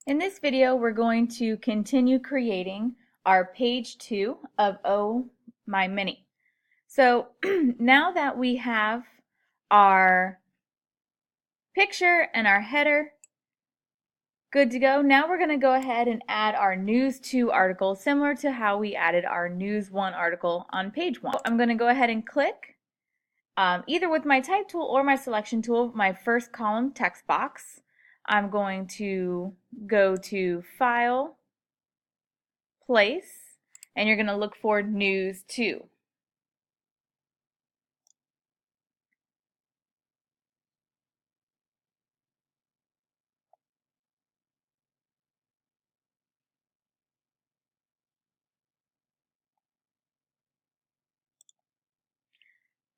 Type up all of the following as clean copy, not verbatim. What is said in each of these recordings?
In this video, we're going to continue creating our page 2 of Oh My Mini. So now that we have our picture and our header good to go, now we're going to go ahead and add our News 2 article, similar to how we added our News 1 article on page 1. I'm going to go ahead and click, either with my type tool or my selection tool, my first column text box. I'm going to go to File, Place, and you're going to look for News 2.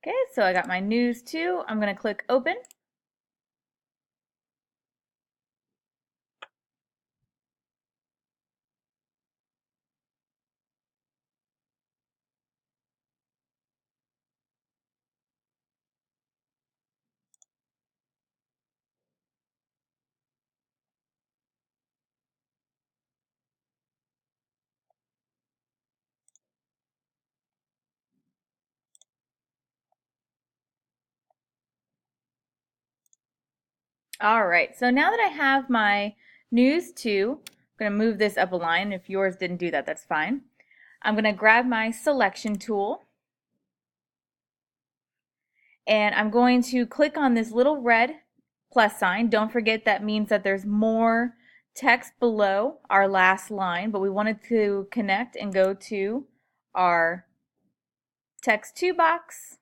Okay, so I got my News 2. I'm going to click Open. All right, so now that I have my News 2, I'm going to move this up a line. If yours didn't do that, that's fine. I'm going to grab my selection tool, and I'm going to click on this little red plus sign. Don't forget that means that there's more text below our last line, but we wanted to connect and go to our text 2 box.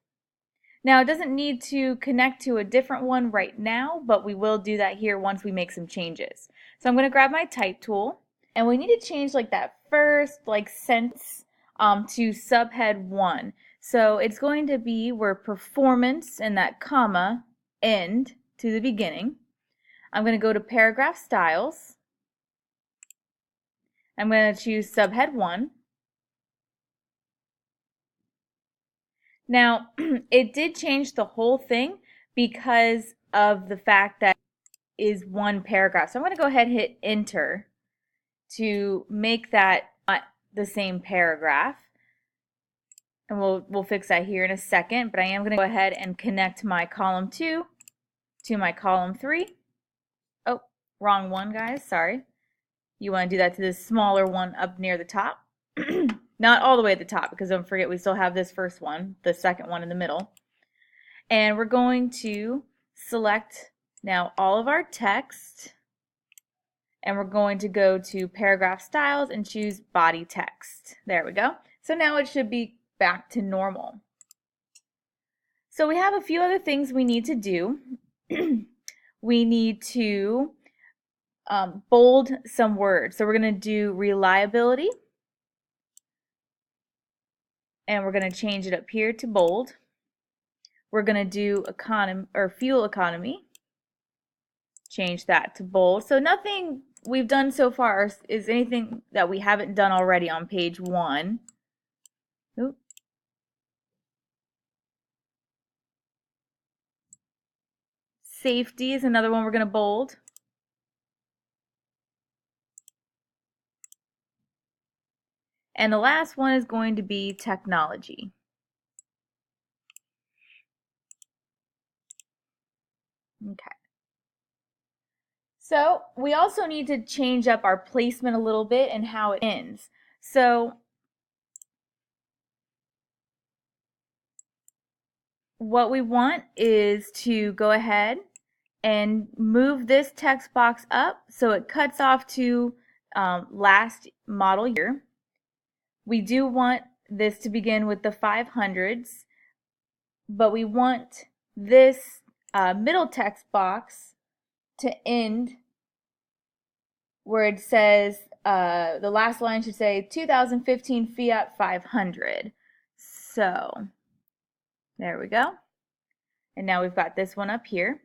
Now, it doesn't need to connect to a different one right now, but we will do that here once we make some changes. So I'm going to grab my type tool, and we need to change like that first sentence to subhead 1. So it's going to be where performance and that comma end to the beginning. I'm going to go to paragraph styles. I'm going to choose subhead 1. Now, it did change the whole thing because of the fact that it is one paragraph. So I'm going to go ahead and hit enter to make that not the same paragraph. And we'll fix that here in a second, but I am going to go ahead and connect my column 2 to my column 3. Oh, wrong one, guys, sorry. You want to do that to this smaller one up near the top. Not all the way at the top, because don't forget we still have this first one, the second one in the middle. And we're going to select now all of our text, and we're going to go to paragraph styles and choose body text. There we go. So now it should be back to normal. So we have a few other things we need to do. We need to bold some words. So we're going to do reliability. And we're going to change it up here to bold. We're going to do fuel economy. Change that to bold. So nothing we've done so far is anything that we haven't done already on page 1. Oop. Safety is another one we're going to bold. And the last one is going to be technology. Okay. So we also need to change up our placement a little bit and how it ends. So what we want is to go ahead and move this text box up so it cuts off to last model year. We do want this to begin with the 500s, but we want this middle text box to end where it says, the last line should say 2015 Fiat 500. So there we go. And now we've got this one up here.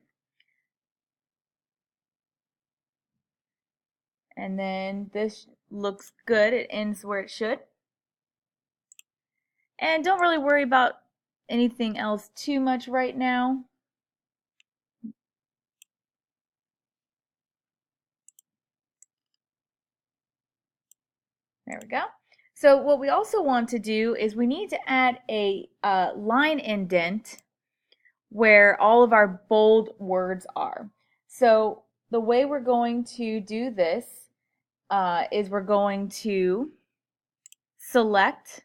And then this looks good. It ends where it should. And don't really worry about anything else too much right now. There we go. So what we also want to do is we need to add a line indent where all of our bold words are. So the way we're going to do this is we're going to select,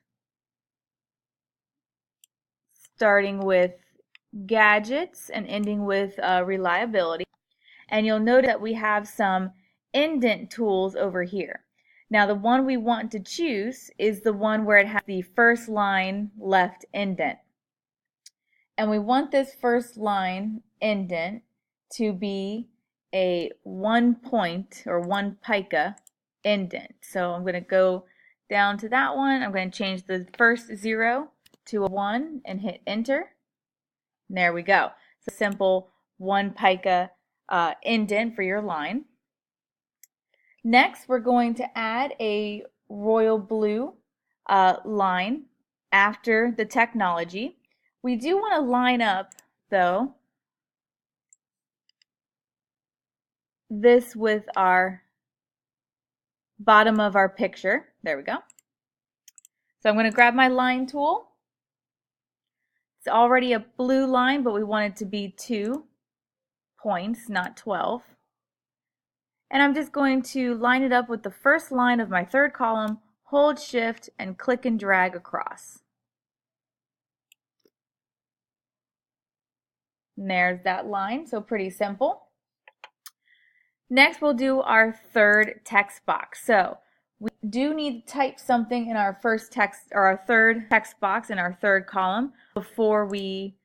starting with gadgets and ending with reliability. And you'll notice that we have some indent tools over here. Now the one we want to choose is the one where it has the first line left indent. And we want this first line indent to be a 1 point or 1 pica indent. So I'm going to go down to that one. I'm going to change the first 0 to a 1 and hit enter. And there we go. It's a simple 1 pica indent for your line. Next, we're going to add a royal blue line after the technology. We do want to line up, though, this with our bottom of our picture. There we go. So I'm going to grab my line tool. It's already a blue line, but we want it to be 2 points, not 12. And I'm just going to line it up with the first line of my third column, hold shift, and click and drag across. And there's that line, so pretty simple. Next, we'll do our third text box. So we do need to type something in our first text, or our third text box in our third column before we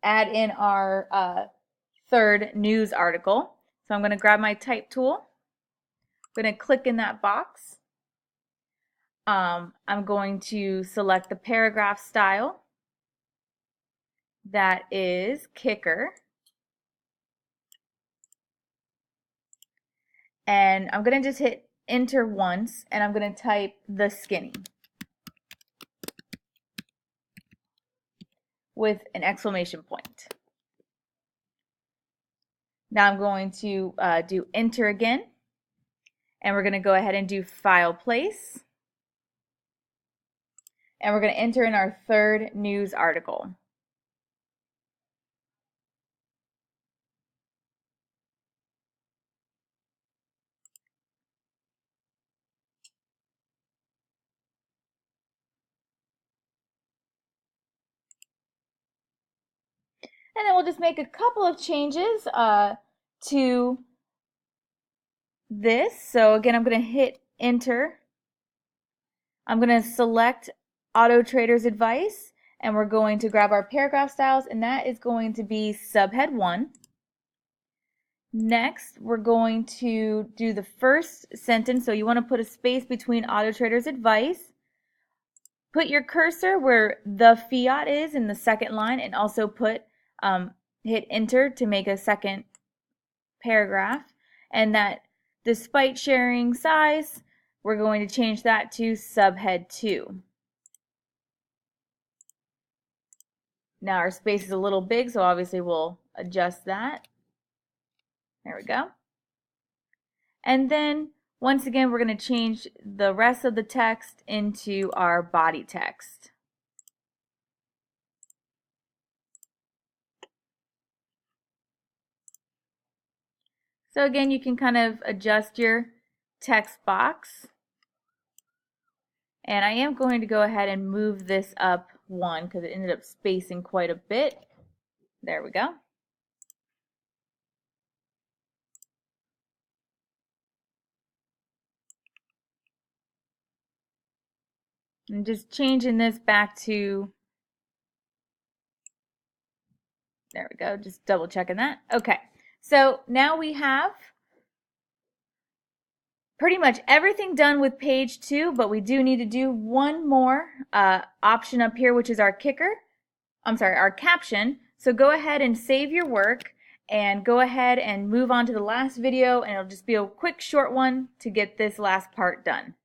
add in our third news article. So I'm going to grab my type tool. I'm going to click in that box. I'm going to select the paragraph style. That is kicker. And I'm going to just hit enter once, and I'm going to type the skinny with an exclamation point. Now I'm going to do enter again, and we're going to go ahead and do file place. And we're going to enter in our third news article. And then we'll just make a couple of changes to this. So again, I'm going to hit enter. I'm going to select Auto Trader's Advice, and we're going to grab our paragraph styles, and that is going to be subhead 1. Next, we're going to do the first sentence. So you want to put a space between Auto Trader's Advice. Put your cursor where the fiat is in the second line, and also put hit enter to make a second paragraph. And that despite sharing size, we're going to change that to subhead 2. Now our space is a little big, so obviously we'll adjust that. There we go. And then once again, we're going to change the rest of the text into our body text. So again, you can kind of adjust your text box. And I am going to go ahead and move this up 1 because it ended up spacing quite a bit. There we go. And just changing this back to, there we go, just double checking that. Okay, so now we have pretty much everything done with page 2, but we do need to do one more option up here, which is our kicker. I'm sorry, our caption. So go ahead and save your work and go ahead and move on to the last video, and it'll just be a quick short one to get this last part done.